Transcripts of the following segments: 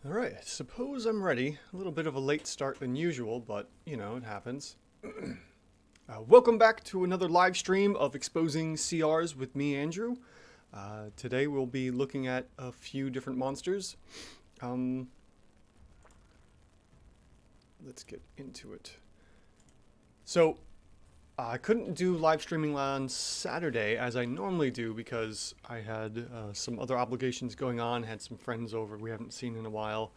Alright, suppose I'm ready. A little bit of a late start than usual, but, you know, it happens. Welcome back to another live stream of Exposing CRs with me, Andrew. Today we'll be looking at a few different monsters. Let's get into it. So, I couldn't do live streaming on Saturday as I normally do because I had some other obligations going on, had some friends over we haven't seen in a while,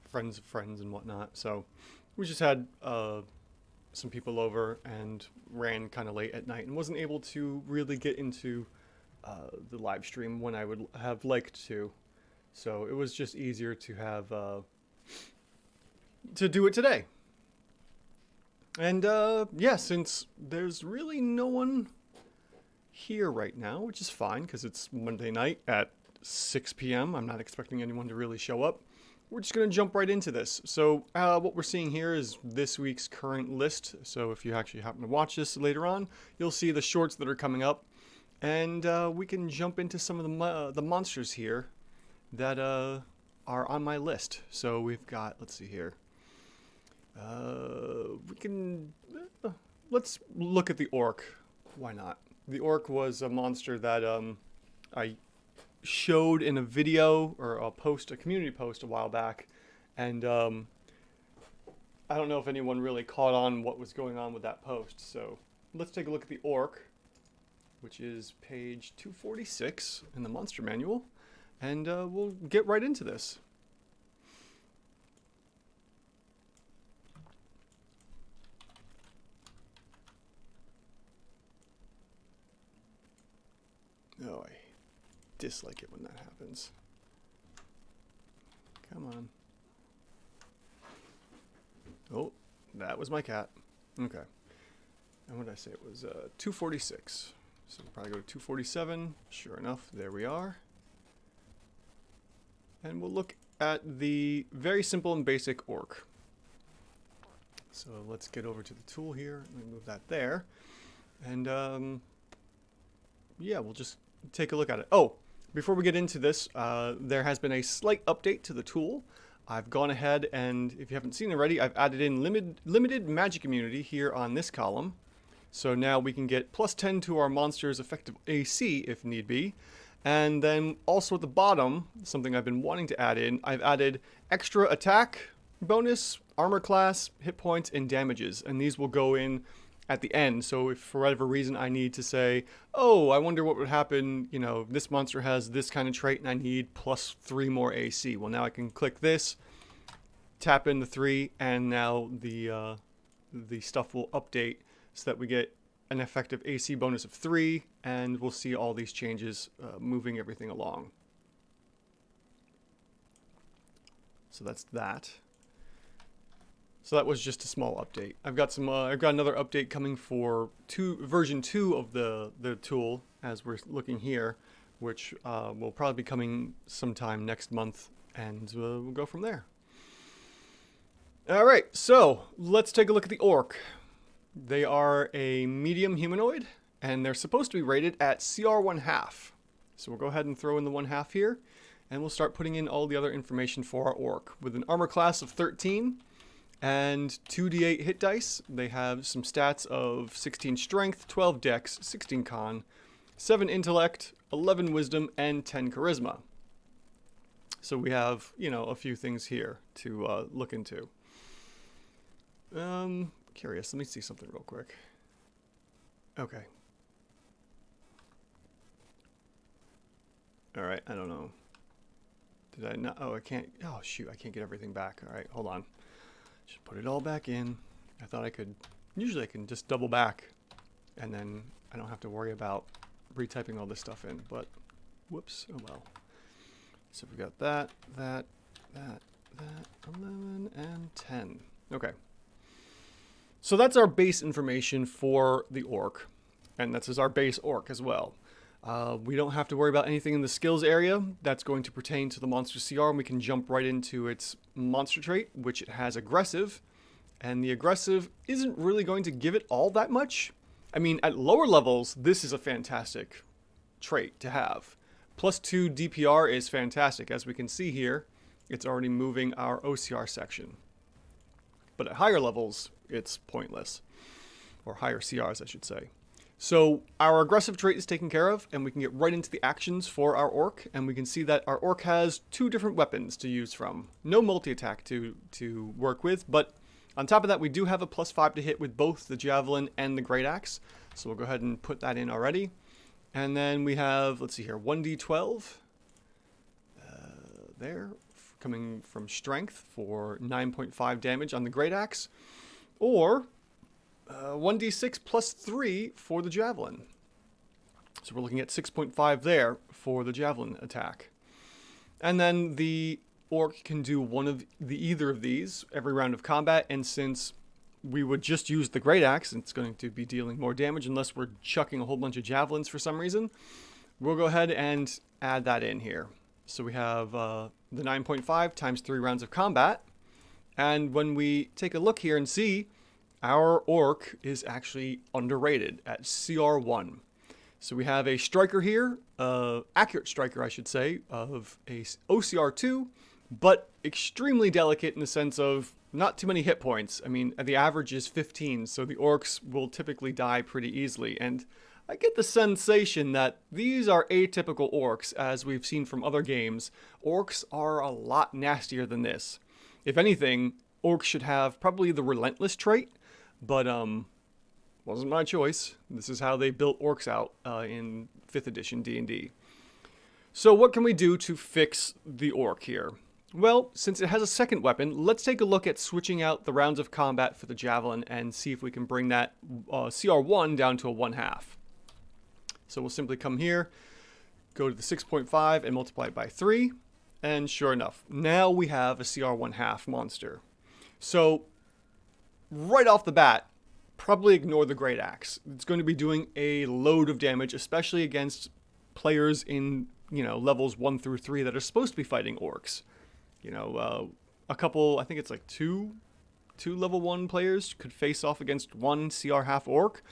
friends of friends and whatnot. So we just had some people over and ran kind of late at night and wasn't able to really get into the live stream when I would have liked to. So it was just easier to have to do it today. And, yeah, since there's really no one here right now, which is fine, because it's Monday night at 6 p.m., I'm not expecting anyone to really show up, we're just going to jump right into this. So, what we're seeing here is this week's current list, so if you actually happen to watch this later on, you'll see the shorts that are coming up, and we can jump into some of the monsters here that are on my list. So we've got, let's see here. Let's look at the orc. Why not? The orc was a monster that I showed in a video or a community post a while back, and I don't know if anyone really caught on what was going on with that post. So let's take a look at the orc, which is page 246 in the monster manual, and we'll get right into this. Oh, I dislike it when that happens. Come on. Oh, that was my cat. Okay. And what did I say? It was 246. So we'll probably go to 247. Sure enough, there we are. And we'll look at the very simple and basic orc. So let's get over to the tool here. Let me move that there. And yeah, we'll just take a look at it. Oh, before we get into this, there has been a slight update to the tool. I've gone ahead and, if you haven't seen already, I've added in limited magic immunity here on this column. So now we can get plus 10 to our monster's effective AC if need be. And then also at the bottom, something I've been wanting to add in, I've added extra attack bonus, armor class, hit points, and damages. And these will go in at the end. So if for whatever reason I need to say, oh, I wonder what would happen, you know, this monster has this kind of trait and I need plus 3 more AC. Well, now I can click this, tap in the 3, and now the stuff will update so that we get an effective AC bonus of 3, and we'll see all these changes moving everything along. So that's that. So that was just a small update. I've got another update coming for version 2 of the tool, as we're looking here, which will probably be coming sometime next month, and we'll go from there. All right, so let's take a look at the orc. They are a medium humanoid, and they're supposed to be rated at CR 1/2. So we'll go ahead and throw in the 1/2 here, and we'll start putting in all the other information for our orc. With an armor class of 13, and 2d8 hit dice. They have some stats of 16 strength, 12 dex, 16 con, 7 intellect, 11 wisdom, and 10 charisma. So we have, you know, a few things here to look into. Curious. Let me see something real quick. Okay. All right. I don't know. Did I not? Oh, I can't. Oh, shoot. I can't get everything back. All right. Hold on. Just put it all back in. I thought I could. Usually I can just double back, and then I don't have to worry about retyping all this stuff in. But whoops. Oh well. So we got that, 11, and 10. Okay. So that's our base information for the orc, and that's our base orc as well. We don't have to worry about anything in the skills area. That's going to pertain to the monster CR, and we can jump right into its monster trait, which it has aggressive. And the aggressive isn't really going to give it all that much. I mean, at lower levels, this is a fantastic trait to have. +2 DPR is fantastic, as we can see here. it's already moving our OCR section. But at higher levels, it's pointless. Or higher CRs, I should say. So our aggressive trait is taken care of, and we can get right into the actions for our orc, and we can see that our orc has 2 different weapons to use from. No multi-attack to work with, but on top of that, we do have a +5 to hit with both the javelin and the great axe. So we'll go ahead and put that in already. And then we have, let's see here, 1d12 there, coming from strength for 9.5 damage on the great axe, or 1d6 +3 for the javelin. So we're looking at 6.5 there for the javelin attack. And then the orc can do either of these every round of combat, and since we would just use the great axe, it's going to be dealing more damage unless we're chucking a whole bunch of javelins for some reason, we'll go ahead and add that in here. So we have the 9.5 times 3 rounds of combat, and when we take a look here and see, our orc is actually underrated at CR1. So we have a striker here, accurate striker I should say, of a OCR2, but extremely delicate in the sense of not too many hit points. I mean, the average is 15, so the orcs will typically die pretty easily. And I get the sensation that these are atypical orcs, as we've seen from other games. Orcs are a lot nastier than this. If anything, orcs should have probably the relentless trait, but wasn't my choice. This is how they built orcs out in 5th edition D&D. So what can we do to fix the orc here? Well, since it has a second weapon, let's take a look at switching out the rounds of combat for the javelin and see if we can bring that CR1 down to a 1/2. So we'll simply come here, go to the 6.5 and multiply it by 3, and sure enough, now we have a CR 1/2 monster. So right off the bat, probably ignore the great axe. It's going to be doing a load of damage, especially against players in, levels 1 through 3 that are supposed to be fighting orcs. A couple, I think it's like two level 1 players could face off against 1 CR half orc,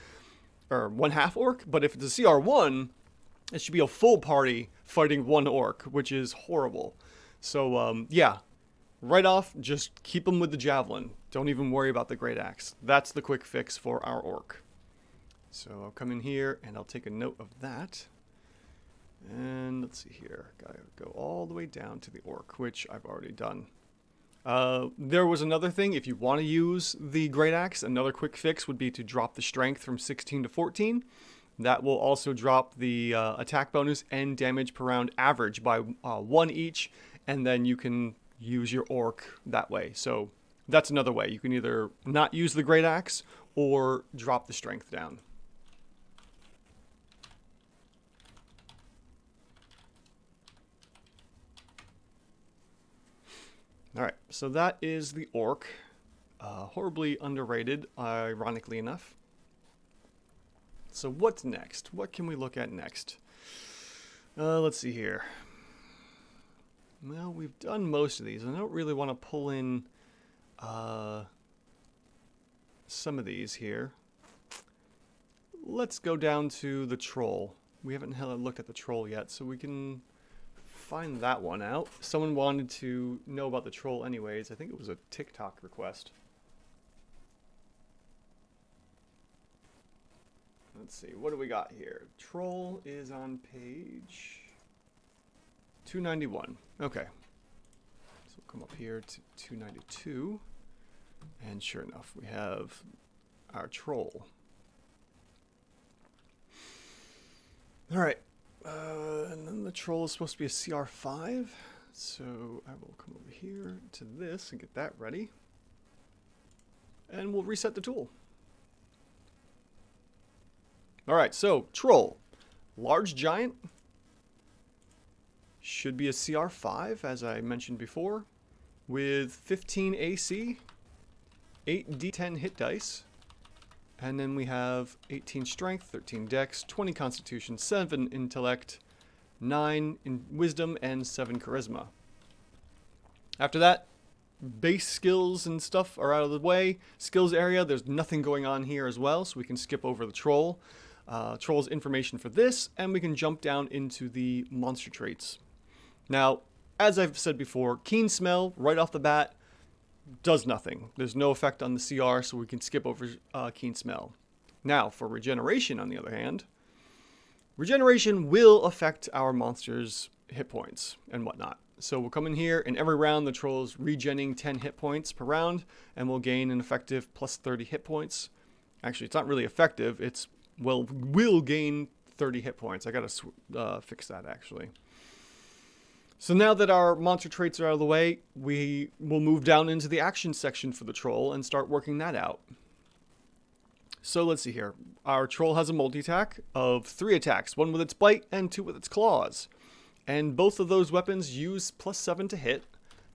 or 1/2 orc, but if it's a CR1, it should be a full party fighting 1 orc, which is horrible. So, yeah, right off, just keep them with the javelin. Don't even worry about the great axe. That's the quick fix for our orc. So I'll come in here and I'll take a note of that. And let's see here. Gotta go all the way down to the orc, which I've already done. There was another thing. If you want to use the great axe, another quick fix would be to drop the strength from 16 to 14. That will also drop the attack bonus and damage per round average by 1 each, and then you can use your orc that way. So that's another way. You can either not use the great axe or drop the strength down. Alright, so that is the orc. Horribly underrated, ironically enough. So what's next? What can we look at next? Let's see here. Well, we've done most of these. I don't really want to pull in some of these here. Let's go down to the troll. We haven't looked at the troll yet, so we can find that one out. Someone wanted to know about the troll anyways. I think it was a TikTok request. Let's see, what do we got here? Troll is on page 291. Okay. So we'll come up here to 292. And sure enough, we have our troll. Alright. And then the troll is supposed to be a CR5. So I will come over here to this and get that ready. And we'll reset the tool. Alright, so troll. Large giant. Should be a CR5, as I mentioned before. With 15 AC. 8 D10 hit dice. And then we have 18 strength, 13 dex, 20 constitution, 7 intellect, 9 in wisdom, and 7 charisma. After that, base skills and stuff are out of the way. Skills area, there's nothing going on here as well, so we can skip over the troll. Troll's information for this, and we can jump down into the monster traits. Now, as I've said before, Keen Smell right off the bat does nothing. There's no effect on the CR, so we can skip over Keen Smell. Now, for Regeneration, on the other hand, Regeneration will affect our monster's hit points and whatnot. So we'll come in here, and every round the troll is regenning 10 hit points per round, and we'll gain an effective plus 30 hit points. Actually, it's not really effective. It's, well, will gain 30 hit points. I gotta fix that, actually. So now that our monster traits are out of the way, we will move down into the action section for the troll and start working that out. So let's see here. Our troll has a multi-attack of 3 attacks, 1 with its bite and 2 with its claws. And both of those weapons use +7 to hit.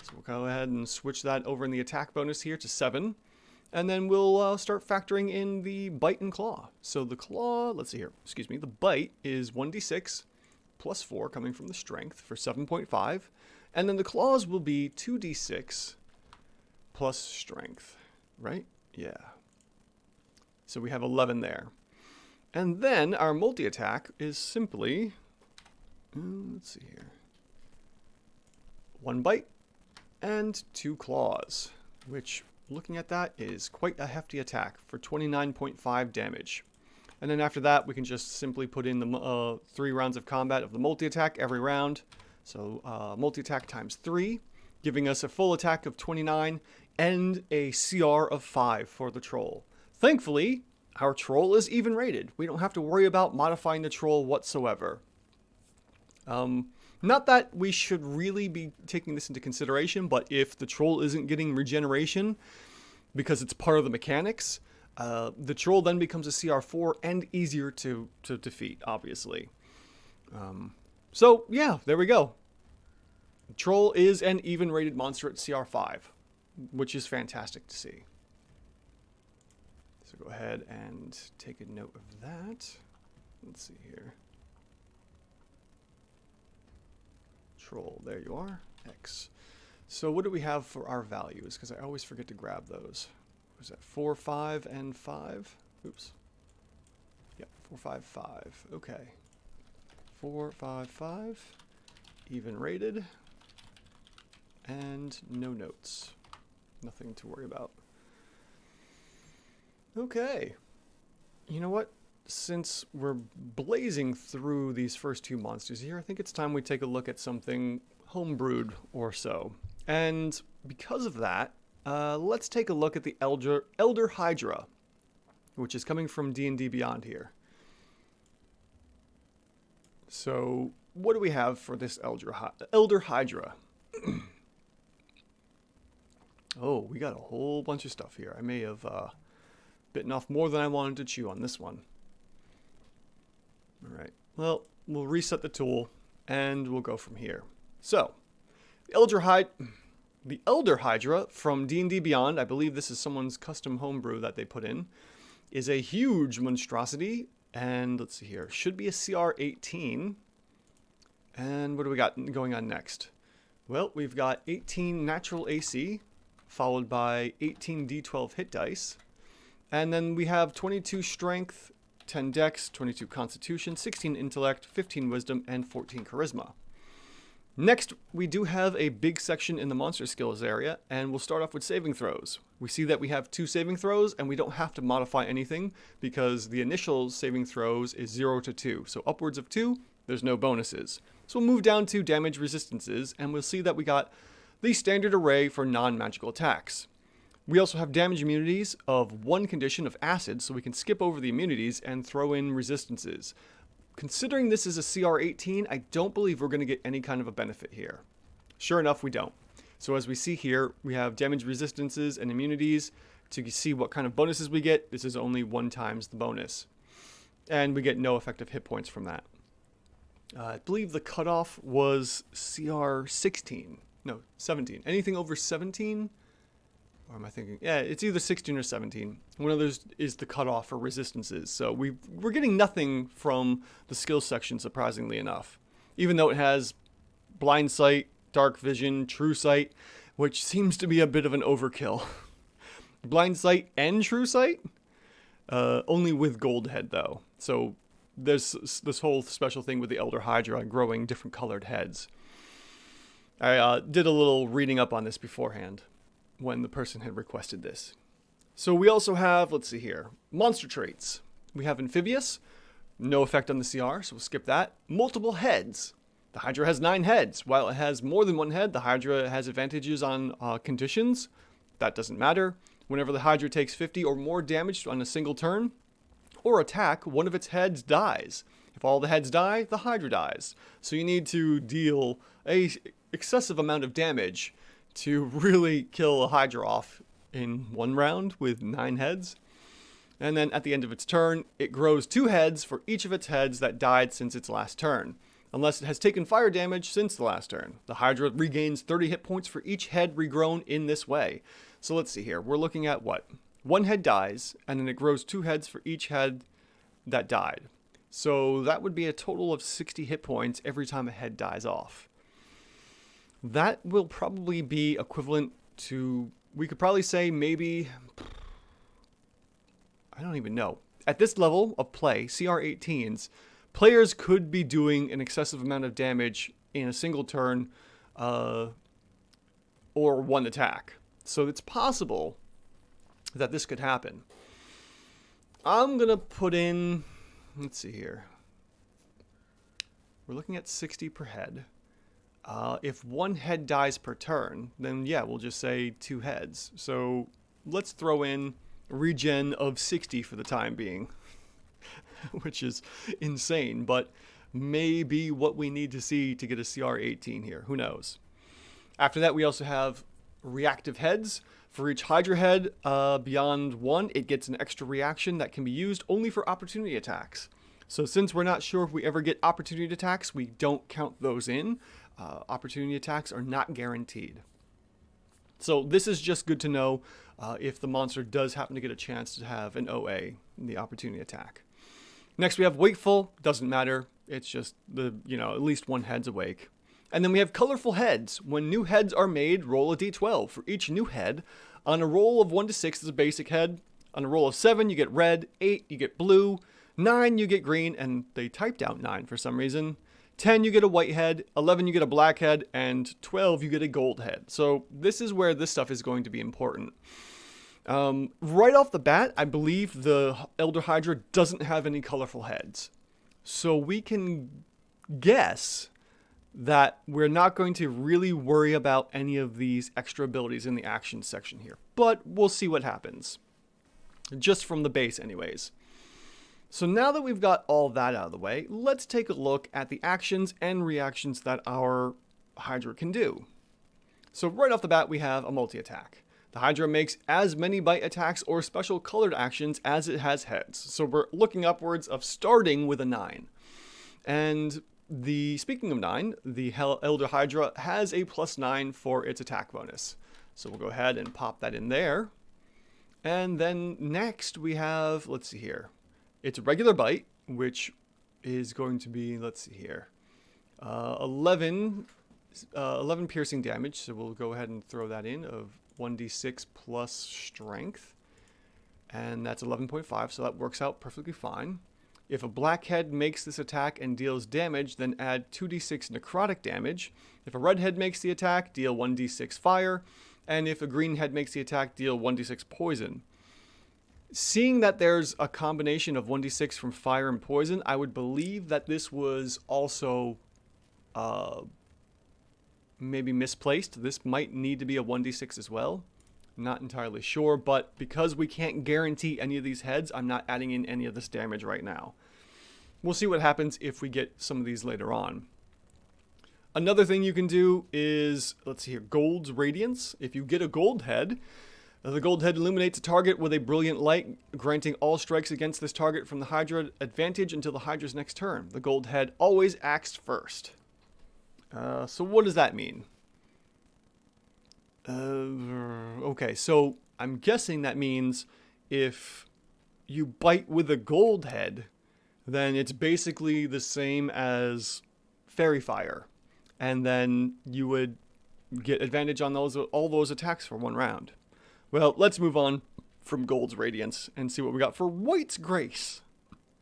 So we'll go ahead and switch that over in the attack bonus here to 7. And then we'll start factoring in the bite and claw. So the claw, let's see here, excuse me, the bite is 1d6 plus 4 coming from the strength for 7.5. And then the claws will be 2d6 plus strength, right? Yeah. So we have 11 there. And then our multi-attack is simply, let's see here, 1 bite and 2 claws, which, looking at that, is quite a hefty attack for 29.5 damage. And then after that, we can just simply put in the 3 rounds of combat of the multi-attack every round. So multi-attack times 3, giving us a full attack of 29 and a CR of 5 for the troll. Thankfully, our troll is even rated. We don't have to worry about modifying the troll whatsoever. Not that we should really be taking this into consideration, but if the troll isn't getting regeneration because it's part of the mechanics, the troll then becomes a CR4 and easier to defeat, obviously. So, yeah, there we go. Troll is an even rated monster at CR5, which is fantastic to see. So go ahead and take a note of that. Let's see here. Troll, there you are, X. So what do we have for our values? Because I always forget to grab those. Was that 4, 5, and 5? Oops. Yep, 4, 5, 5. Okay. 4, 5, 5. Even rated. And no notes. Nothing to worry about. Okay. You know what? Since we're blazing through these first 2 monsters here, I think it's time we take a look at something homebrewed or so. And because of that, let's take a look at the Elder Hydra, which is coming from D&D Beyond here. So, what do we have for this Elder Hydra? Oh, we got a whole bunch of stuff here. I may have bitten off more than I wanted to chew on this one. All right, well, we'll reset the tool and we'll go from here. So, the Elder Hydra from D&D Beyond, I believe this is someone's custom homebrew that they put in, is a huge monstrosity. And let's see here, should be a CR 18. And what do we got going on next? Well, we've got 18 natural AC, followed by 18 D12 hit dice. And then we have 22 strength, 10 dex, 22 constitution, 16 intellect, 15 wisdom, and 14 charisma. Next, we do have a big section in the monster skills area, and we'll start off with saving throws. We see that we have 2 saving throws, and we don't have to modify anything because the initial saving throws is 0 to 2. So upwards of 2, there's no bonuses. So we'll move down to damage resistances, and we'll see that we got the standard array for non-magical attacks. We also have damage immunities of 1 condition of acid, so we can skip over the immunities and throw in resistances. Considering this is a CR 18, I don't believe we're going to get any kind of a benefit here. Sure enough, we don't. So as we see here, we have damage resistances and immunities. To see what kind of bonuses we get, this is only 1 times the bonus. And we get no effective hit points from that. I believe the cutoff was CR 16. No, 17. Anything over 17? Or am I thinking? Yeah, it's either 16 or 17. One of those is the cutoff for resistances. So we're getting nothing from the skill section, surprisingly enough. Even though it has blind sight, dark vision, true sight, which seems to be a bit of an overkill. Blind sight and true sight? Only with gold head, though. So there's this whole special thing with the Elder Hydra growing different colored heads. I did a little reading up on this beforehand when the person had requested this. So we also have, let's see here, monster traits. We have amphibious, no effect on the CR, so we'll skip that. Multiple heads. The Hydra has 9 heads. While it has more than 1 head, the Hydra has advantages on conditions. That doesn't matter. Whenever the Hydra takes 50 or more damage on a single turn or attack, one of its heads dies. If all the heads die, the Hydra dies. So you need to deal a excessive amount of damage to really kill a Hydra off in one round with 9 heads. And then at the end of its turn, it grows 2 heads for each of its heads that died since its last turn, unless it has taken fire damage since the last turn. The Hydra regains 30 hit points for each head regrown in this way. So let's see here. We're looking at what? 1 head dies, and then it grows 2 heads for each head that died. So that would be a total of 60 hit points every time a head dies off. That will probably be equivalent to, we could probably say maybe, I don't even know. At this level of play, CR18s, players could be doing an excessive amount of damage in a single turn or one attack. So it's possible that this could happen. I'm going to put in, let's see here. We're looking at 60 per head. If 1 head dies per turn, then yeah, we'll just say 2 heads. So let's throw in regen of 60 for the time being, which is insane, but maybe what we need to see to get a CR18 here. Who knows? After that, we also have reactive heads. For each Hydra head beyond 1, it gets an extra reaction that can be used only for opportunity attacks. So since we're not sure if we ever get opportunity attacks, we don't count those in. Opportunity attacks are not guaranteed. So this is just good to know if the monster does happen to get a chance to have an OA in the opportunity attack. Next we have wakeful. Doesn't matter. It's just at least 1 head's awake. And then we have colorful heads. When new heads are made, roll a d12. For each new head, on a roll of 1 to 6 is a basic head. On a roll of 7, you get red. 8, you get blue. 9, you get green. And they typed out 9 for some reason. 10, you get a white head. 11, you get a black head. And 12, you get a gold head. So this is where this stuff is going to be important. Right off the bat, I believe the Elder Hydra doesn't have any colorful heads. So we can guess that we're not going to really worry about any of these extra abilities in the action section here. But we'll see what happens. Just from the base anyways. So now that we've got all that out of the way, let's take a look at the actions and reactions that our Hydra can do. So right off the bat, we have a multi-attack. The Hydra makes as many bite attacks or special colored actions as it has heads. So we're looking upwards of starting with a 9. And speaking of 9, the Elder Hydra has a +9 for its attack bonus. So we'll go ahead and pop that in there. And then next we have, let's see here. It's a regular bite, which is going to be, let's see here, 11 piercing damage. So we'll go ahead and throw that in of 1d6 plus strength. And that's 11.5, so that works out perfectly fine. If a black head makes this attack and deals damage, then add 2d6 necrotic damage. If a red head makes the attack, deal 1d6 fire. And if a green head makes the attack, deal 1d6 poison. Seeing that there's a combination of 1d6 from fire and poison, I would believe that this was also maybe misplaced. This might need to be a 1d6 as well. Not entirely sure, but because we can't guarantee any of these heads, I'm not adding in any of this damage right now. We'll see what happens if we get some of these later on. Another thing you can do is, let's see here, Gold's Radiance. If you get a gold head, the gold head illuminates a target with a brilliant light, granting all strikes against this target from the Hydra advantage until the Hydra's next turn. The gold head always acts first. So what does that mean? Okay, so I'm guessing that means if you bite with a gold head, then it's basically the same as Fairy Fire. And then you would get advantage on all those attacks for 1 round. Well, let's move on from Gold's Radiance and see what we got for White's Grace.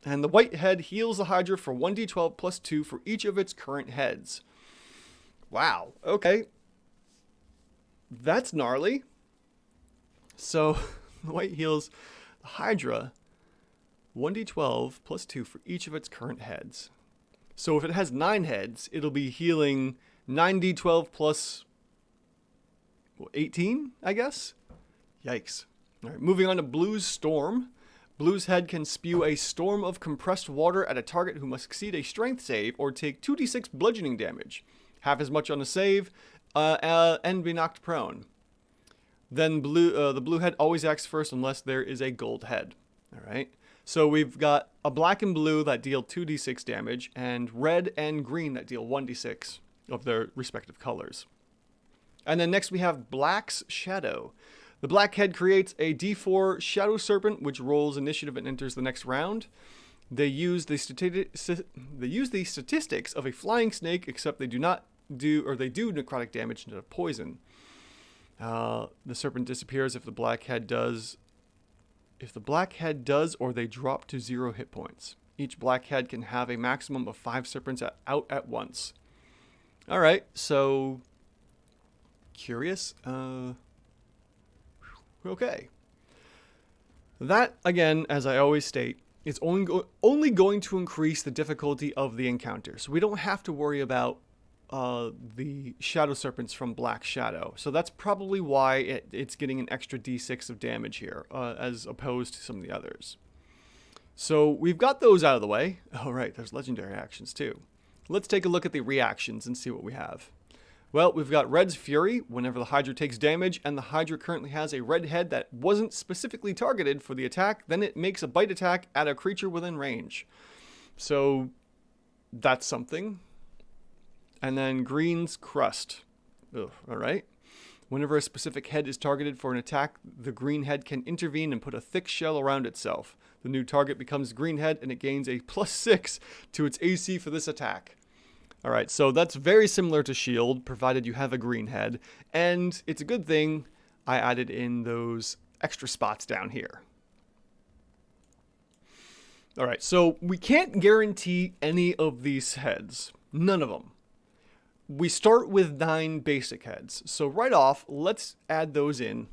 And the white head heals the Hydra for 1d12 plus 2 for each of its current heads. Wow. Okay. That's gnarly. So, the white heals the Hydra 1d12 plus 2 for each of its current heads. So if it has 9 heads, it'll be healing 9d12 plus 18, I guess? Yikes. All right, moving on to Blue's Storm. Blue's head can spew a storm of compressed water at a target who must succeed a strength save or take 2d6 bludgeoning damage, half as much on a save, and be knocked prone. Then the blue head always acts first unless there is a gold head. All right. So we've got a black and blue that deal 2d6 damage, and red and green that deal 1d6 of their respective colors. And then next we have Black's Shadow. The black head creates a d4 Shadow Serpent, which rolls initiative and enters the next round. They use the statistics of a flying snake, except they do necrotic damage instead of poison. The serpent disappears if the black head does. If the black head does, or they drop to 0 hit points. Each black head can have a maximum of 5 serpents out at once. All right, so curious. Okay. That, again, as I always state, is only going to increase the difficulty of the encounter. So we don't have to worry about the Shadow Serpents from Black Shadow. So that's probably why it's getting an extra d6 of damage here, as opposed to some of the others. So we've got those out of the way. Oh, right, there's legendary actions too. Let's take a look at the reactions and see what we have. Well, we've got Red's Fury, whenever the Hydra takes damage, and the Hydra currently has a red head that wasn't specifically targeted for the attack, then it makes a bite attack at a creature within range. So that's something. And then Green's Crust. Ugh, all right. Whenever a specific head is targeted for an attack, the green head can intervene and put a thick shell around itself. The new target becomes green head, and it gains a +6 to its AC for this attack. All right, so that's very similar to Shield, provided you have a green head. And it's a good thing I added in those extra spots down here. All right, so we can't guarantee any of these heads. None of them. We start with 9 basic heads. So right off, let's add those in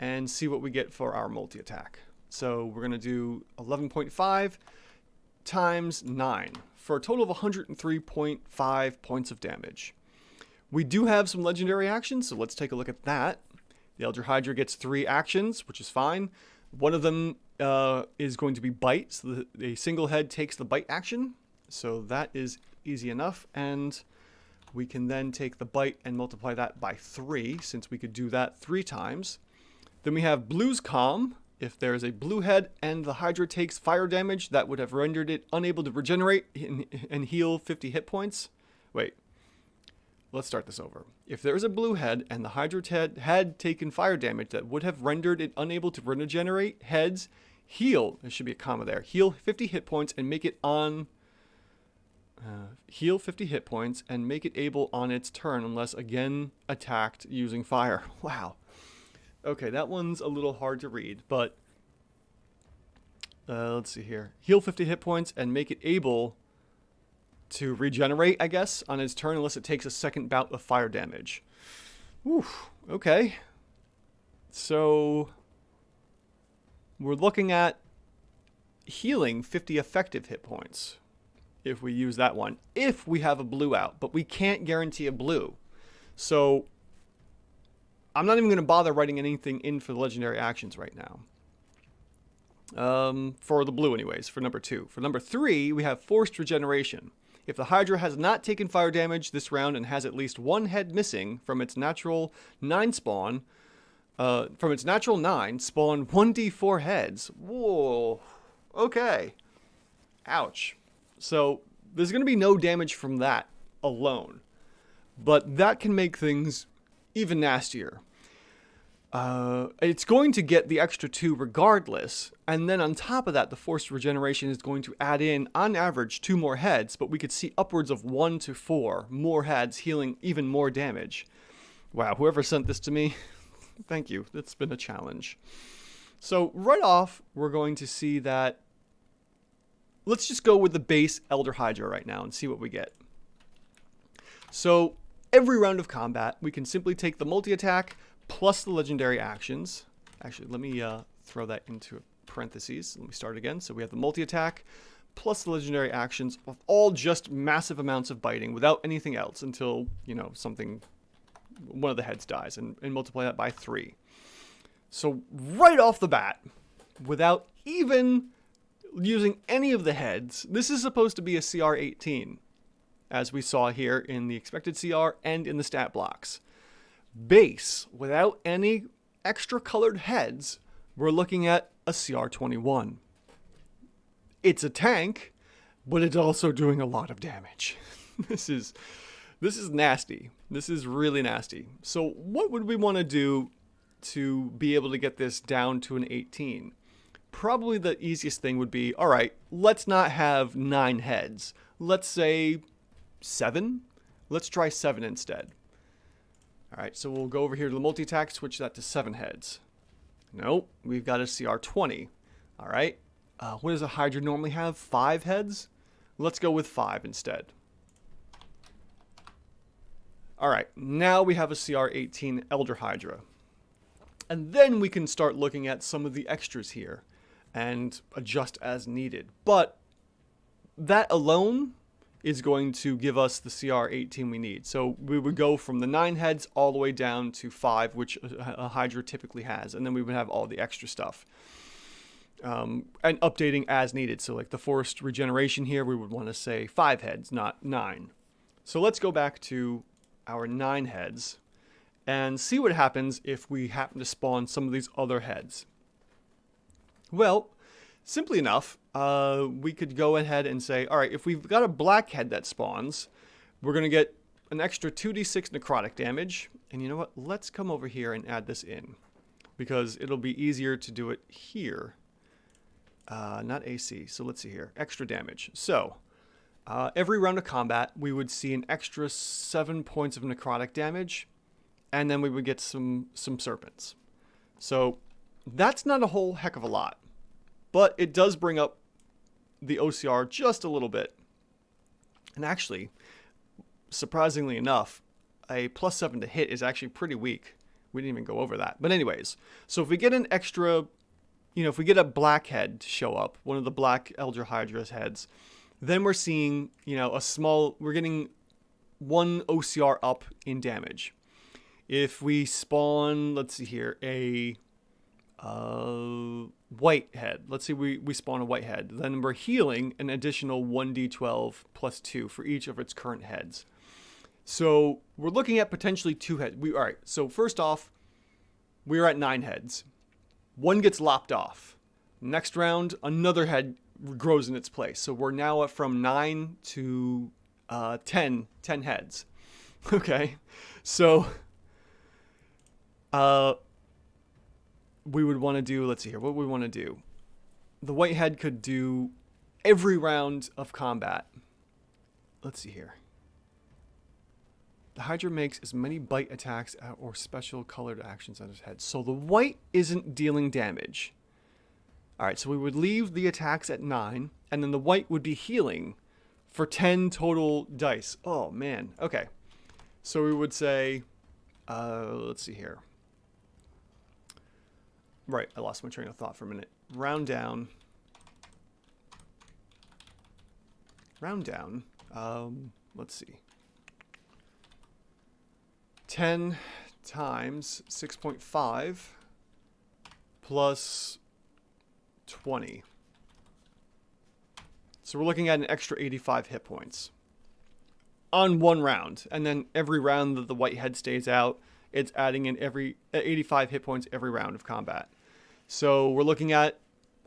and see what we get for our multi-attack. So we're going to do 11.5 times 9 for a total of 103.5 points of damage. We do have some legendary actions, so let's take a look at that. The Elder Hydra gets 3 actions, which is fine. One of them is going to be Bite, so the single head takes the Bite action. So that is easy enough, and we can then take the Bite and multiply that by 3, since we could do that 3 times. Then we have Blue's Calm. If there is a blue head and the Hydra takes fire damage, that would have rendered it unable to regenerate and heal 50 hit points. Wait, let's start this over. If there is a blue head and the Hydra had taken fire damage, that would have rendered it unable to regenerate heads, heal, there should be a comma there, heal 50 hit points and make it on... heal 50 hit points and make it able on its turn unless again attacked using fire. Wow. Okay, that one's a little hard to read, but let's see here. Heal 50 hit points and make it able to regenerate, I guess, on its turn unless it takes a second bout of fire damage. Oof, okay. So we're looking at healing 50 effective hit points if we use that one, if we have a blue out, but we can't guarantee a blue. So I'm not even going to bother writing anything in for the legendary actions right now. For the blue anyways, for number 2. For number 3, we have Forced Regeneration. If the Hydra has not taken fire damage this round and has at least 1 head missing from its natural 9 spawn, spawn 1d4 heads. Whoa. Okay. Ouch. So there's going to be no damage from that alone. But that can make things even nastier. It's going to get the extra 2 regardless, and then on top of that, the Forced Regeneration is going to add in, on average, 2 more heads, but we could see upwards of 1 to 4 more heads healing even more damage. Wow, whoever sent this to me, thank you. It's been a challenge. So right off, we're going to see that. Let's just go with the base Elder Hydra right now and see what we get. So every round of combat, we can simply take the multi-attack plus the legendary actions. Actually, let me throw that into parentheses. Let me start again. So we have the multi-attack plus the legendary actions of all just massive amounts of biting without anything else until, you know, one of the heads dies, and multiply that by 3. So right off the bat, without even using any of the heads, this is supposed to be a CR 18, as we saw here in the expected CR and in the stat blocks. Base, without any extra colored heads, we're looking at a CR 21. It's a tank, but it's also doing a lot of damage. This is nasty. This is really nasty. So what would we want to do to be able to get this down to an 18? Probably the easiest thing would be, all right, let's not have 9 heads. Let's say 7. Let's try 7 instead. All right, so we'll go over here to the multi-attack, switch that to 7 heads. Nope, we've got a CR 20. All right, what does a Hydra normally have? 5 heads? Let's go with 5 instead. All right, now we have a CR 18 Elder Hydra. And then we can start looking at some of the extras here and adjust as needed. But that alone is going to give us the CR 18 we need. So we would go from the 9 heads all the way down to 5, which a Hydra typically has. And then we would have all the extra stuff. And updating as needed. So like the forced regeneration here, we would want to say 5 heads, not 9. So let's go back to our 9 heads and see what happens if we happen to spawn some of these other heads. Well, simply enough, we could go ahead and say, all right, if we've got a black head that spawns, we're going to get an extra 2d6 necrotic damage. And you know what? Let's come over here and add this in, because it'll be easier to do it here. Not AC. So let's see here. Extra damage. So every round of combat, we would see an extra 7 points of necrotic damage, and then we would get some serpents. So that's not a whole heck of a lot, but it does bring up the OCR just a little bit. And actually, surprisingly enough, a +7 to hit is actually pretty weak. We didn't even go over that. But anyways, so if we get an extra, if we get a black head to show up, one of the black Elder Hydra's heads, then we're seeing, we're getting 1 OCR up in damage. If we spawn, let's see here, a white head. Let's say we spawn a white head. Then we're healing an additional 1d12 plus 2 for each of its current heads. So we're looking at potentially 2 heads. All right, so first off, we're at 9 heads. 1 gets lopped off. Next round, another head grows in its place. So we're now at from 9 to 10 heads. Okay, so we would want to do, let's see here, what we want to do. The white head could do every round of combat. Let's see here. The Hydra makes as many bite attacks or special colored actions on his head. So the white isn't dealing damage. All right, so we would leave the attacks at 9, and then the white would be healing for 10 total dice. Oh, man. Okay. So we would say, let's see here. Right, I lost my train of thought for a minute. Round down. Let's see. 10 times 6.5 plus 20. So we're looking at an extra 85 hit points on 1 round. And then every round that the white head stays out, it's adding in 85 hit points every round of combat. So we're looking at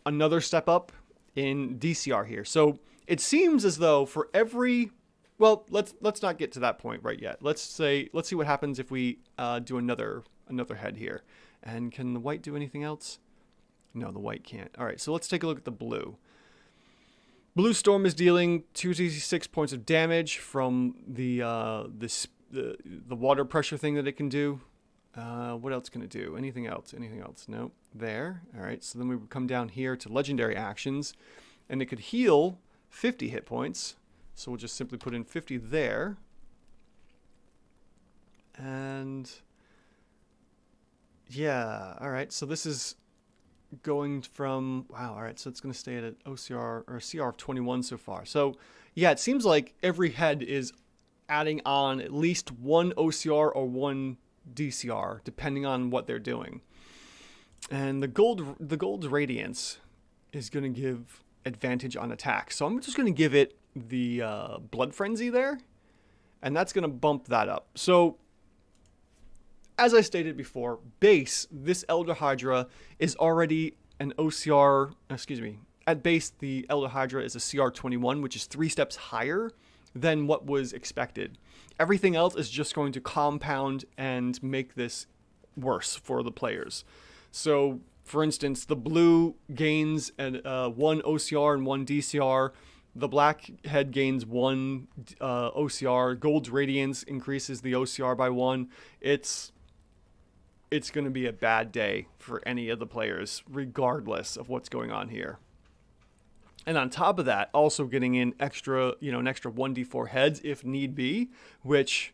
another step up in DCR here. So it seems as though for every, well, let's not get to that point right yet. Let's see what happens if we do another head here. And can the white do anything else? No, the white can't. All right, so let's take a look at the blue. Blue Storm is dealing 2d6 points of damage from the water pressure thing that it can do. What else can it do? Anything else? Nope. There. All right. So then we would come down here to legendary actions, and it could heal 50 hit points. So we'll just simply put in 50 there. And yeah, all right. So this is going from, wow, all right. So it's going to stay at an OCR or a CR of 21 so far. So yeah, it seems like every head is adding on at least one OCR or one DCR, depending on what they're doing. And the gold's radiance is going to give advantage on attack. So I'm just going to give it the blood frenzy there, and that's going to bump that up. So as I stated before, base, this Elder Hydra is already an OCR, excuse me, at base the Elder Hydra is a CR 21, which is 3 steps higher than what was expected. Everything else is just going to compound and make this worse for the players. So, for instance, the blue gains one OCR and one DCR. The black head gains one OCR. Gold's Radiance increases the OCR by 1. It's going to be a bad day for any of the players, regardless of what's going on here. And on top of that, also getting in extra, an extra 1d4 heads if need be, which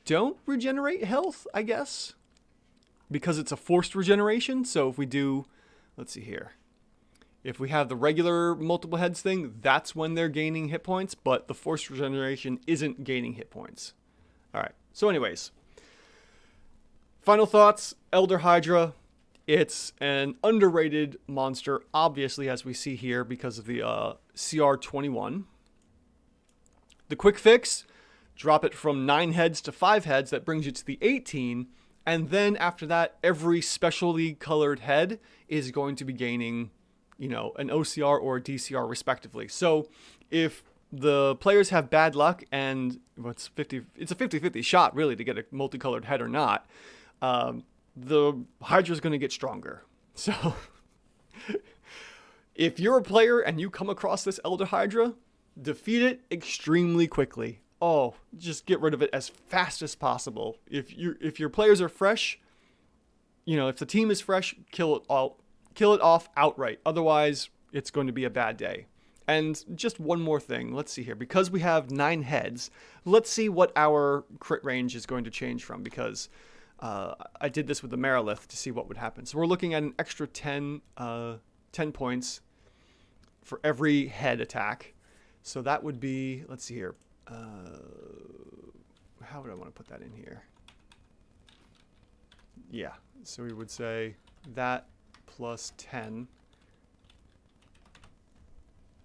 don't regenerate health, I guess, because it's a forced regeneration. So if we do, let's see here. If we have the regular multiple heads thing, that's when they're gaining hit points, but the forced regeneration isn't gaining hit points. All right. So anyways, final thoughts, Elder Hydra. It's an underrated monster, obviously, as we see here, because of the CR21. The quick fix, drop it from 9 heads to 5 heads. That brings you to the 18. And then after that, every specially colored head is going to be gaining, an OCR or a DCR respectively. So if the players have bad luck and it's a 50-50 shot, really, to get a multicolored head or not, the Hydra is going to get stronger. So if you're a player and you come across this Elder Hydra, defeat it extremely quickly. Oh, just get rid of it as fast as possible. If your players are fresh, if the team is fresh, kill it off outright. Otherwise, it's going to be a bad day. And just one more thing. Let's see here. Because we have 9 heads, let's see what our crit range is going to change from, because I did this with the Merilith to see what would happen. So we're looking at an extra 10 points for every head attack. So that would be, let's see here. How would I want to put that in here? Yeah, so we would say that plus 10.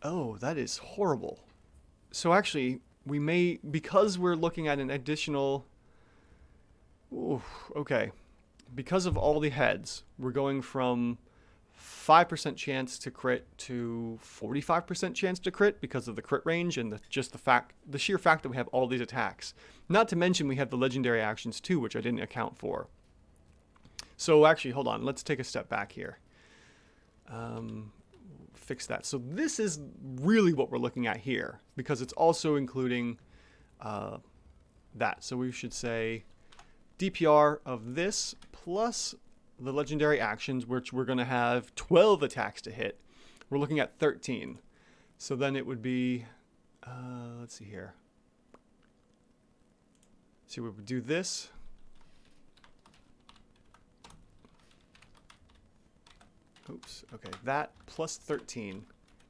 Oh, that is horrible. So actually, we may, because we're looking at an additional... Ooh, okay. Because of all the heads, we're going from 5% chance to crit to 45% chance to crit because of the crit range and the sheer fact that we have all these attacks. Not to mention we have the legendary actions too, which I didn't account for. So actually, hold on. Let's take a step back here. Fix that. So this is really what we're looking at here, because it's also including that. So we should say DPR of this plus the legendary actions, which we're going to have 12 attacks to hit. We're looking at 13. So then it would be, let's see here. So we would do this. Oops. Okay, that plus 13.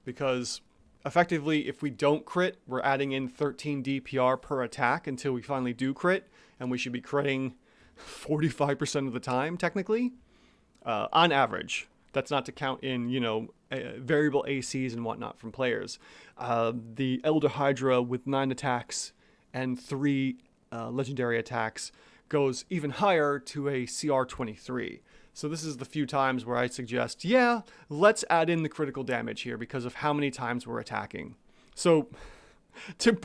Because effectively, if we don't crit, we're adding in 13 DPR per attack until we finally do crit. And we should be critting 45% of the time, technically, on average. That's not to count in, variable ACs and whatnot from players. The Elder Hydra with 9 attacks and 3 legendary attacks goes even higher to a CR 23. So this is the few times where I suggest, yeah, let's add in the critical damage here because of how many times we're attacking. So to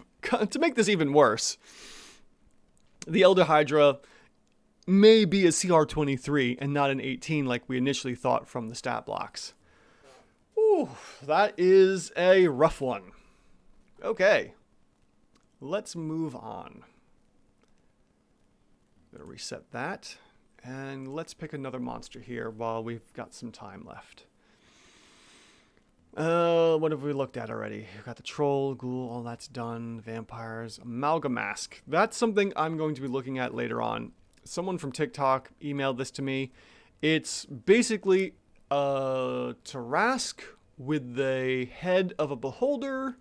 make this even worse, the Elder Hydra may be a CR 23 and not an 18 like we initially thought from the stat blocks. Ooh, that is a rough one. Okay, let's move on. Gonna reset that, and let's pick another monster here while we've got some time left. What have we looked at already? We've got the troll, ghoul, all that's done. Vampires, Amalgamask. That's something I'm going to be looking at later on. Someone from TikTok emailed this to me. It's basically a Tarask with the head of a beholder,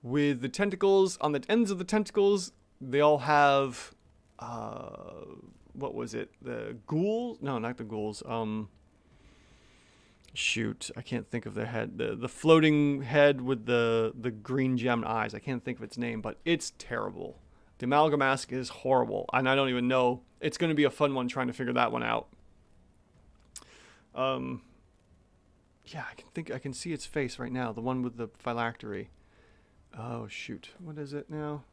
with the tentacles on the ends of the tentacles. They all have, what was it? The ghouls? No, not the ghouls. Shoot, I can't think of the head. The floating head with the green gemmed eyes. I can't think of its name, but it's terrible. The Amalgamask is horrible, and I don't even know. It's going to be a fun one trying to figure that one out. Yeah, I can see its face right now. The one with the phylactery. Oh shoot, what is it now?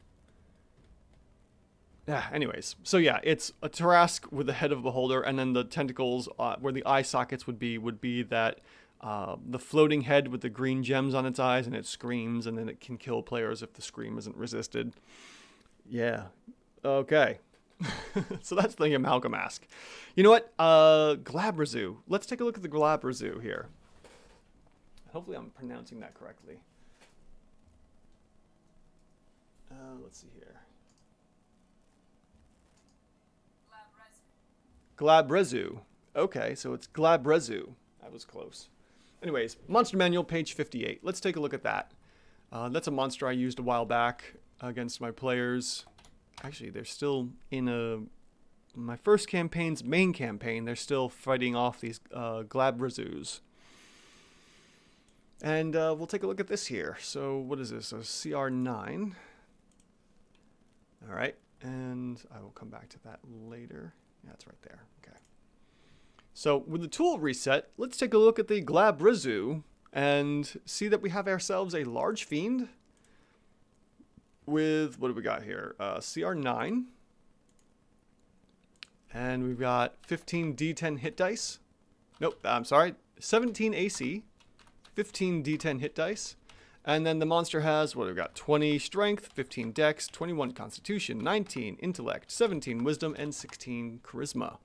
Yeah, anyways. So yeah, it's a Tarask with the head of a beholder, and then the tentacles where the eye sockets would be that the floating head with the green gems on its eyes, and it screams, and then it can kill players if the scream isn't resisted. Yeah. Okay. So that's the Amalgamask. You know what? Glabrazu. Let's take a look at the Glabrazu here. Hopefully I'm pronouncing that correctly. Let's see here. Glabrazu. Okay, so it's Glabrazu. That was close. Anyways, Monster Manual, page 58. Let's take a look at that. That's a monster I used a while back against my players. Actually, they're still in my first campaign's main campaign. They're still fighting off these Glabrazus. And we'll take a look at this here. So what is this? So CR9. All right, and I will come back to that later. Yeah, it's right there. Okay. So with the tool reset, let's take a look at the Glabrazu and see that we have ourselves a large fiend with, what do we got here? CR9. And we've got 15 D10 hit dice. Nope, I'm sorry. 17 AC, 15 D10 hit dice. And then the monster has, what do we got? 20 strength, 15 dex, 21 constitution, 19 intellect, 17 wisdom, and 16 charisma.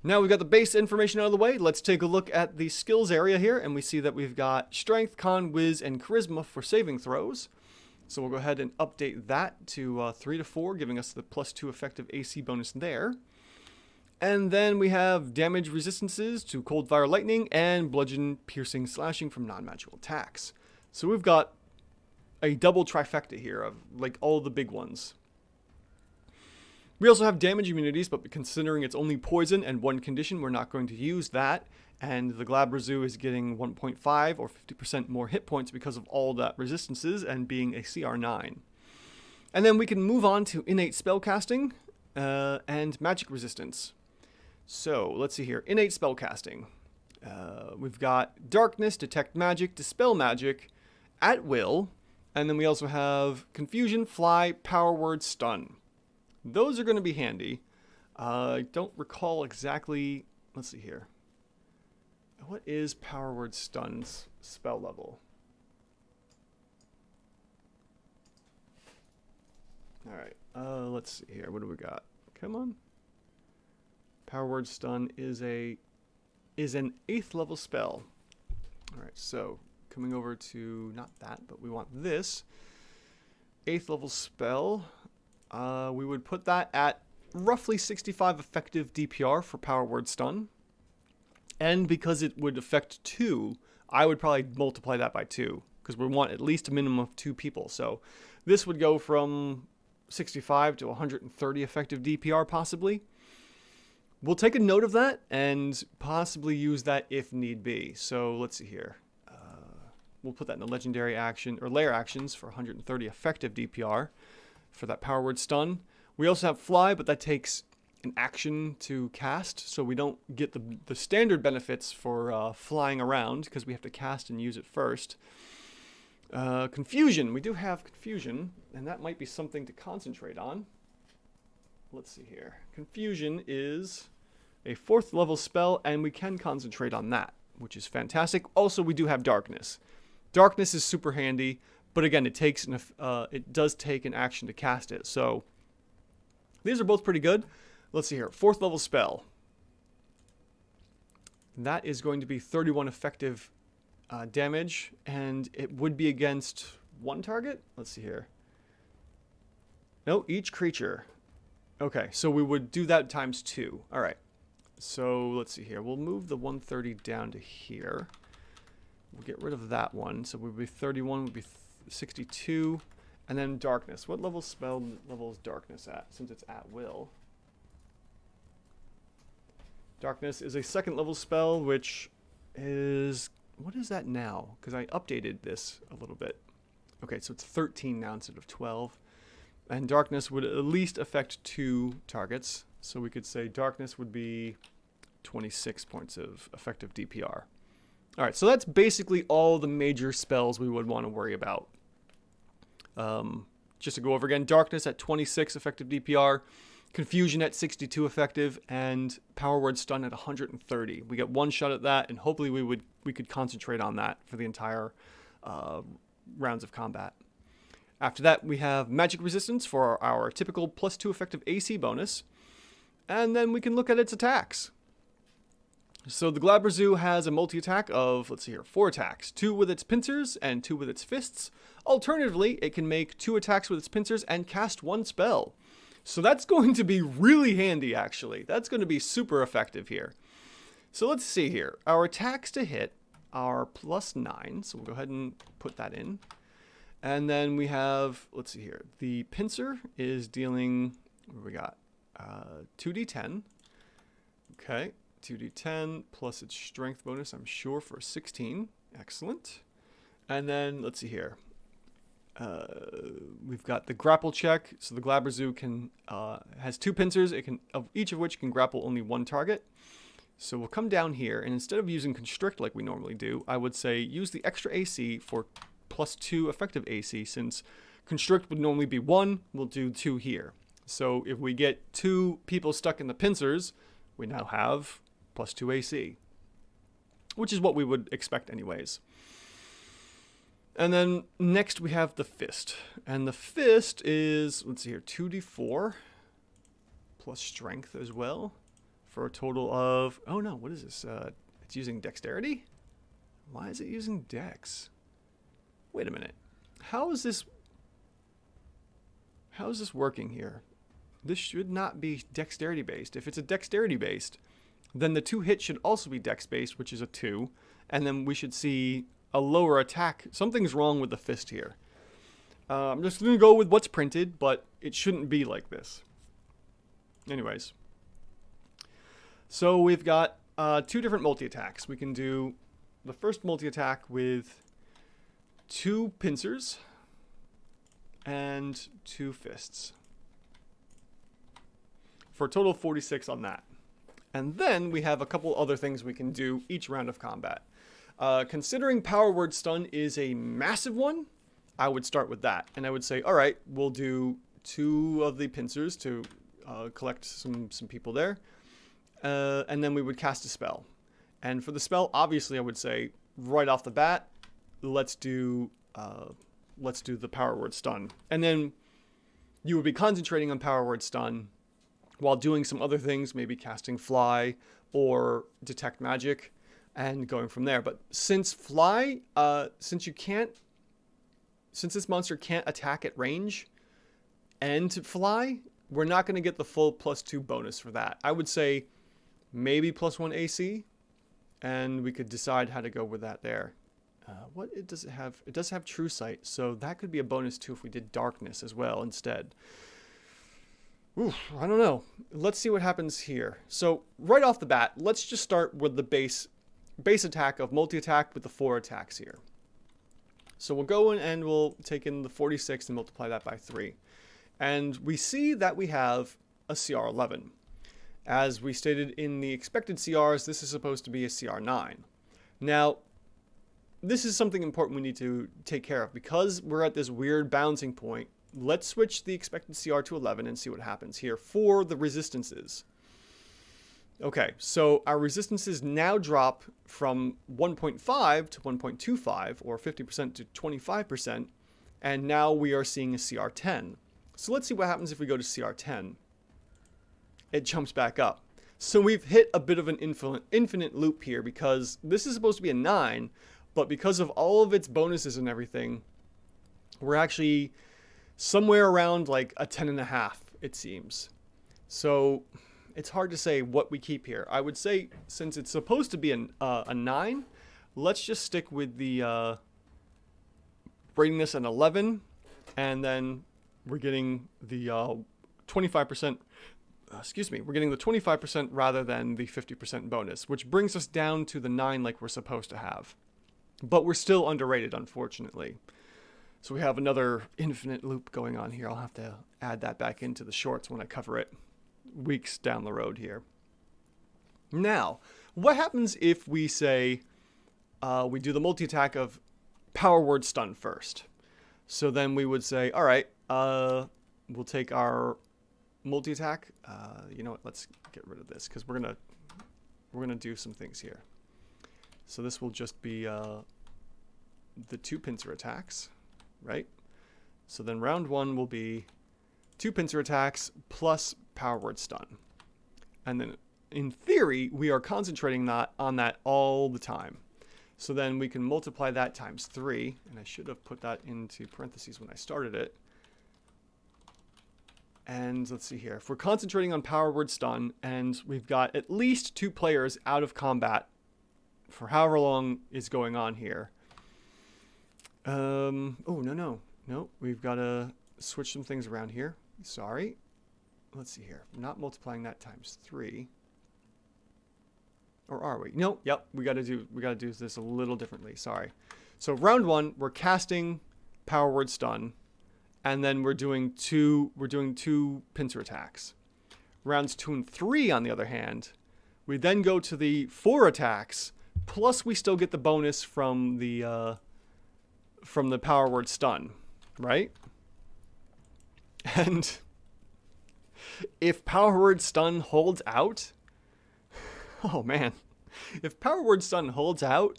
Now we've got the base information out of the way. Let's take a look at the skills area here, and we see that we've got strength, con, wiz, and charisma for saving throws. So we'll go ahead and update that to 3 to 4, giving us the +2 effective AC bonus there. And then we have damage resistances to cold, fire, lightning, and bludgeon, piercing, slashing from non-magical attacks. So we've got a double trifecta here of like all the big ones. We also have damage immunities, but considering it's only poison and one condition, we're not going to use that. And the Glabrazu is getting 1.5 or 50% more hit points because of all that resistances and being a CR9. And then we can move on to innate spellcasting and magic resistance. So let's see here. Innate spellcasting. We've got darkness, detect magic, dispel magic at will. And then we also have confusion, fly, power word, stun. Those are going to be handy. I don't recall exactly. Let's see here. What is power word stun's spell level? All right. Let's see here. What do we got? Come on. Power word stun is an 8th level spell. All right. So coming over to not that, but we want this 8th level spell. We would put that at roughly 65 effective DPR for power word stun. And because it would affect 2, I would probably multiply that by 2, because we want at least a minimum of 2 people. So this would go from 65 to 130 effective DPR possibly. We'll take a note of that and possibly use that if need be. So let's see here. We'll put that in the legendary action or layer actions for 130 effective DPR for that power word stun. We also have fly, but that takes an action to cast, so we don't get the standard benefits for flying around because we have to cast and use it first. Confusion. We do have confusion, and that might be something to concentrate on. Let's see here. Confusion is a 4th level spell, and we can concentrate on that, which is fantastic. Also, we do have darkness. Darkness is super handy, but again, it does take an action to cast it. So these are both pretty good. Let's see here. 4th level spell. That is going to be 31 effective damage, and it would be against one target. Let's see here. No, each creature. Okay, so we would do that times 2. All right. So let's see here. We'll move the 130 down to here. We'll get rid of that one. So we'll be 31, would be 62. And then darkness. What level spell level is darkness at, since it's at will? Darkness is a 2nd level spell, which is... What is that now? Because I updated this a little bit. Okay, so it's 13 now instead of 12. And darkness would at least affect 2 targets. So we could say darkness would be 26 points of effective DPR. All right, so that's basically all the major spells we would want to worry about. Just to go over again, darkness at 26 effective DPR, confusion at 62 effective, and power word stun at 130. We get one shot at that, and hopefully we could concentrate on that for the entire rounds of combat. After that, we have magic resistance for our typical +2 effective AC bonus, and then we can look at its attacks. So the Glabrezu has a multi-attack of, let's see here, 4 attacks. 2 with its pincers and 2 with its fists. Alternatively, it can make 2 attacks with its pincers and cast 1 spell. So that's going to be really handy, actually. That's going to be super effective here. So let's see here. Our attacks to hit are +9, so we'll go ahead and put that in. And then we have, let's see here, the pincer is dealing, what do we got? 2d10. Okay. 2d10 plus its strength bonus, I'm sure, for 16. Excellent. And then, let's see here. We've got the grapple check. So the Glabrezu has 2 pincers, each of which can grapple only 1 target. So we'll come down here, and instead of using constrict like we normally do, I would say use the extra AC for +2 effective AC. Since constrict would normally be 1, we'll do 2 here. So if we get 2 people stuck in the pincers, we now have +2 AC, which is what we would expect anyways. And then next we have the fist, and the fist is, let's see here, 2d4 plus strength as well, for a total of, oh no, what is this? It's using dexterity? Why is it using dex? Wait a minute. How is this working here? This should not be dexterity based. If it's a dexterity based, then the 2 hits should also be dex based, which is a 2, and then we should see a lower attack. Something's wrong with the fist here. I'm just going to go with what's printed, but it shouldn't be like this. Anyways. So we've got 2 different multi-attacks. We can do the first multi-attack with 2 pincers and 2 fists, for a total of 46 on that. And then we have a couple other things we can do each round of combat. Considering power word stun is a massive one, I would start with that. And I would say, all right, we'll do 2 of the pincers to collect some people there. And then we would cast a spell. And for the spell, obviously, I would say right off the bat, let's do the power word stun. And then you would be concentrating on power word stun while doing some other things, maybe casting fly or detect magic, and going from there. But since fly, since this monster can't attack at range and fly, we're not going to get the full +2 bonus for that. I would say maybe +1 AC, and we could decide how to go with that there. What does it have? It does have True Sight, so that could be a bonus too if we did Darkness as well instead. Oof, I don't know. Let's see what happens here. So right off the bat, let's just start with the base attack of multi-attack with the 4 attacks here. So we'll go in and we'll take in the 46 and multiply that by 3. And we see that we have a CR 11. As we stated in the expected CRs, this is supposed to be a CR 9. Now, this is something important we need to take care of. Because we're at this weird bouncing point, let's switch the expected CR to 11 and see what happens here for the resistances. Okay, so our resistances now drop from 1.5 to 1.25, or 50% to 25%, and now we are seeing a CR 10. So let's see what happens if we go to CR 10. It jumps back up. So we've hit a bit of an infinite loop here, because this is supposed to be a 9, but because of all of its bonuses and everything, we're actually somewhere around like a 10.5, it seems. So it's hard to say what we keep here. I would say, since it's supposed to be a 9, let's just stick with the rating this an 11, and then we're getting the 25%. Excuse me, we're getting the 25% rather than the 50% bonus, which brings us down to the 9 like we're supposed to have. But we're still underrated, unfortunately. So we have another infinite loop going on here. I'll have to add that back into the shorts when I cover it weeks down the road here. Now, what happens if we say we do the multi-attack of power word stun first? So then we would say, all right, we'll take our multi-attack. You know what? Let's get rid of this because we're gonna do some things here. So this will just be the 2 pincer attacks, right? So then round 1 will be 2 pincer attacks plus power word stun, and then in theory we are concentrating on that all the time. So then we can multiply that times 3, and I should have put that into parentheses when I started it. And let's see here. If we're concentrating on power word stun, and we've got at least 2 players out of combat for however long is going on here. Oh, no. We've got to switch some things around here. Sorry. Let's see here. I'm not multiplying that times 3. Or are we? No, yep, we got to do this a little differently. Sorry. So round 1, we're casting power word stun, and then we're doing two pincer attacks. Rounds 2 and 3, on the other hand, we then go to the 4 attacks, plus we still get the bonus from the power word stun, right? And if power word stun holds out, oh man, if power word stun holds out,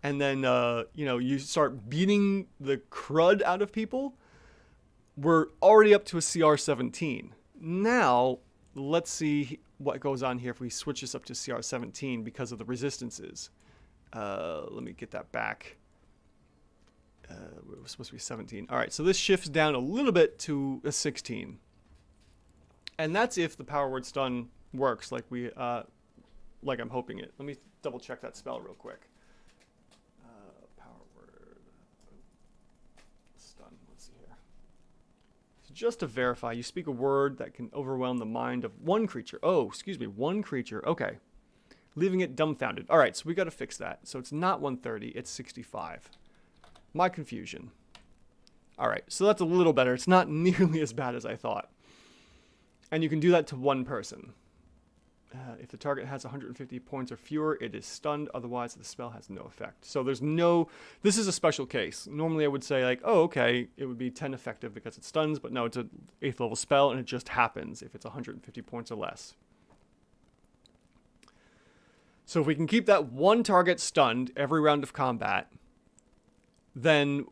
and then you start beating the crud out of people, we're already up to a CR 17. Now let's see what goes on here if we switch this up to CR 17 because of the resistances. Let me get that back. It was supposed to be 17. All right, so this shifts down a little bit to a 16. And that's if the power word stun works like I'm hoping it. Let me double check that spell real quick. Power word stun. Let's see here. So just to verify, you speak a word that can overwhelm the mind of one creature. Oh, excuse me, one creature. Okay. Leaving it dumbfounded. All right, so we got to fix that. So it's not 130, it's 65. My confusion. All right, so that's a little better. It's not nearly as bad as I thought. And you can do that to one person. If the target has 150 points or fewer, it is stunned. Otherwise, the spell has no effect. So this is a special case. Normally I would say like, oh, okay, it would be 10 effective because it stuns, but no, it's an 8th level spell and it just happens if it's 150 points or less. So if we can keep that one target stunned every round of combat, then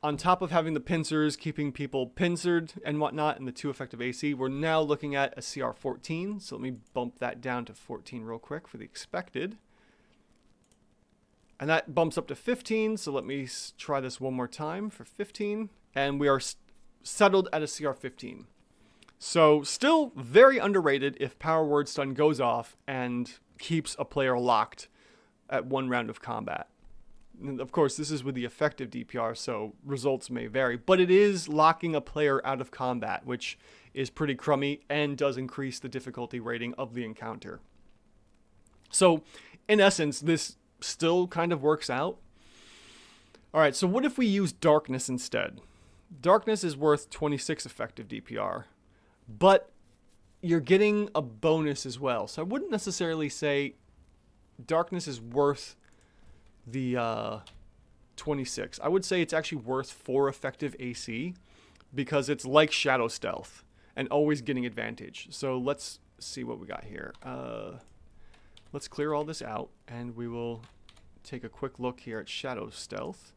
on top of having the pincers, keeping people pincered and whatnot, and the 2 effective AC, we're now looking at a CR 14. So let me bump that down to 14 real quick for the expected. And that bumps up to 15. So let me try this one more time for 15. And we are settled at a CR 15. So still very underrated if power word stun goes off and keeps a player locked at 1 round of combat. And of course, this is with the effective DPR, so results may vary, but it is locking a player out of combat, which is pretty crummy and does increase the difficulty rating of the encounter. So in essence, this still kind of works out. All right, so what if we use darkness instead? Darkness is worth 26 effective DPR, but you're getting a bonus as well. So I wouldn't necessarily say darkness is worth the 26. I would say it's actually worth 4 effective AC because it's like Shadow Stealth and always getting advantage. So let's see what we got here. Let's clear all this out and we will take a quick look here at Shadow Stealth,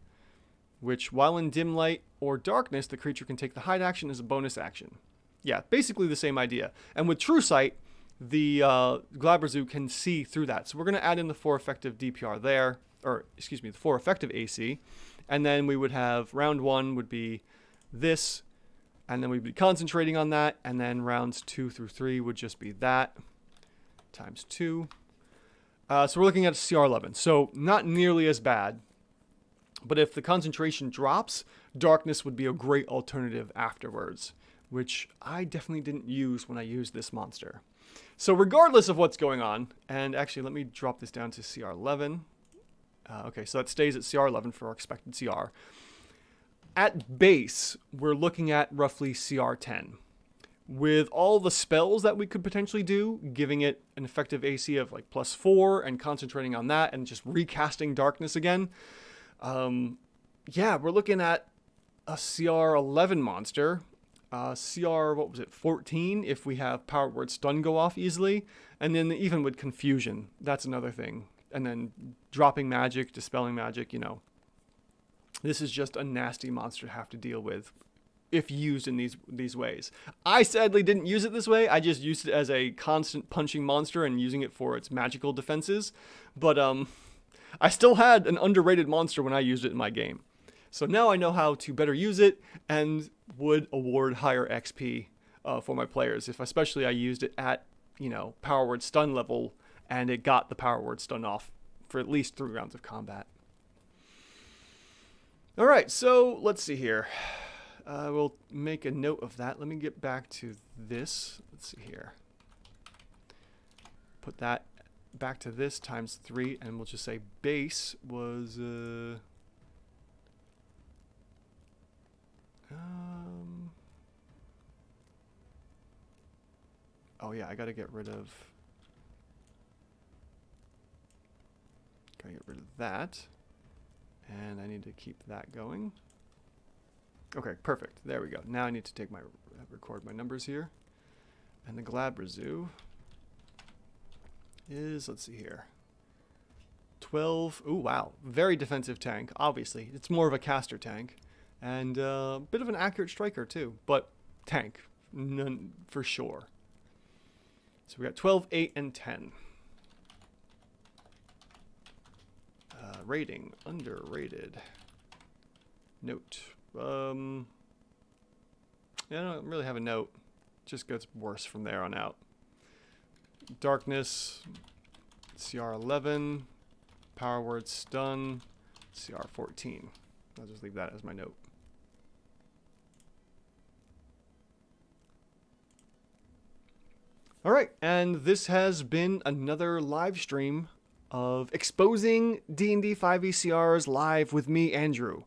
which while in dim light or darkness, the creature can take the hide action as a bonus action. Yeah, basically the same idea. And with True Sight, the Glabrezu can see through that. So we're going to add in the 4 effective DPR there, or excuse me, the 4 effective AC. And then we would have round 1 would be this, and then we'd be concentrating on that. And then rounds 2 through 3 would just be that times 2. So we're looking at a CR11. So not nearly as bad. But if the concentration drops, darkness would be a great alternative afterwards, which I definitely didn't use when I used this monster. So regardless of what's going on, and actually let me drop this down to CR11. Okay, so that stays at CR11 for our expected CR. At base, we're looking at roughly CR10. With all the spells that we could potentially do, giving it an effective AC of like +4 and concentrating on that and just recasting darkness again, yeah, we're looking at a CR11 monster. CR, what was it, 14 if we have Power Word Stun go off easily. And then even with Confusion, that's another thing. And then dropping magic, dispelling magic, you know. This is just a nasty monster to have to deal with if used in these ways. I sadly didn't use it this way. I just used it as a constant punching monster and using it for its magical defenses. But I still had an underrated monster when I used it in my game. So now I know how to better use it and would award higher XP for my players, if especially I used it at, you know, Power Word Stun level and it got the Power Word Stun off for at least 3 rounds of combat. All right, so let's see here. We'll make a note of that. Let me get back to this. Let's see here. Put that back to this times 3, and we'll just say base was oh yeah, I gotta get rid of that, and I need to keep that going. Okay, perfect. There we go. Now I need to take record my numbers here, and the Glabrezu is, let's see here, 12. Ooh, wow, very defensive tank. Obviously, it's more of a caster tank, and a bit of an accurate striker too, but tank, none for sure. So we got 12, 8, and 10. Rating, underrated. Note. Yeah, I don't really have a note. It just gets worse from there on out. Darkness, CR11, Power Word Stun, CR14. I'll just leave that as my note. All right, and this has been another live stream of exposing D&D 5e live with me, Andrew.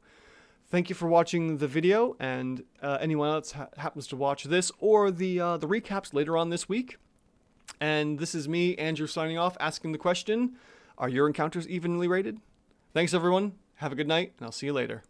Thank you for watching the video, and anyone else happens to watch this or the recaps later on this week. And this is me, Andrew, signing off, asking the question, are your encounters evenly rated? Thanks, everyone. Have a good night, and I'll see you later.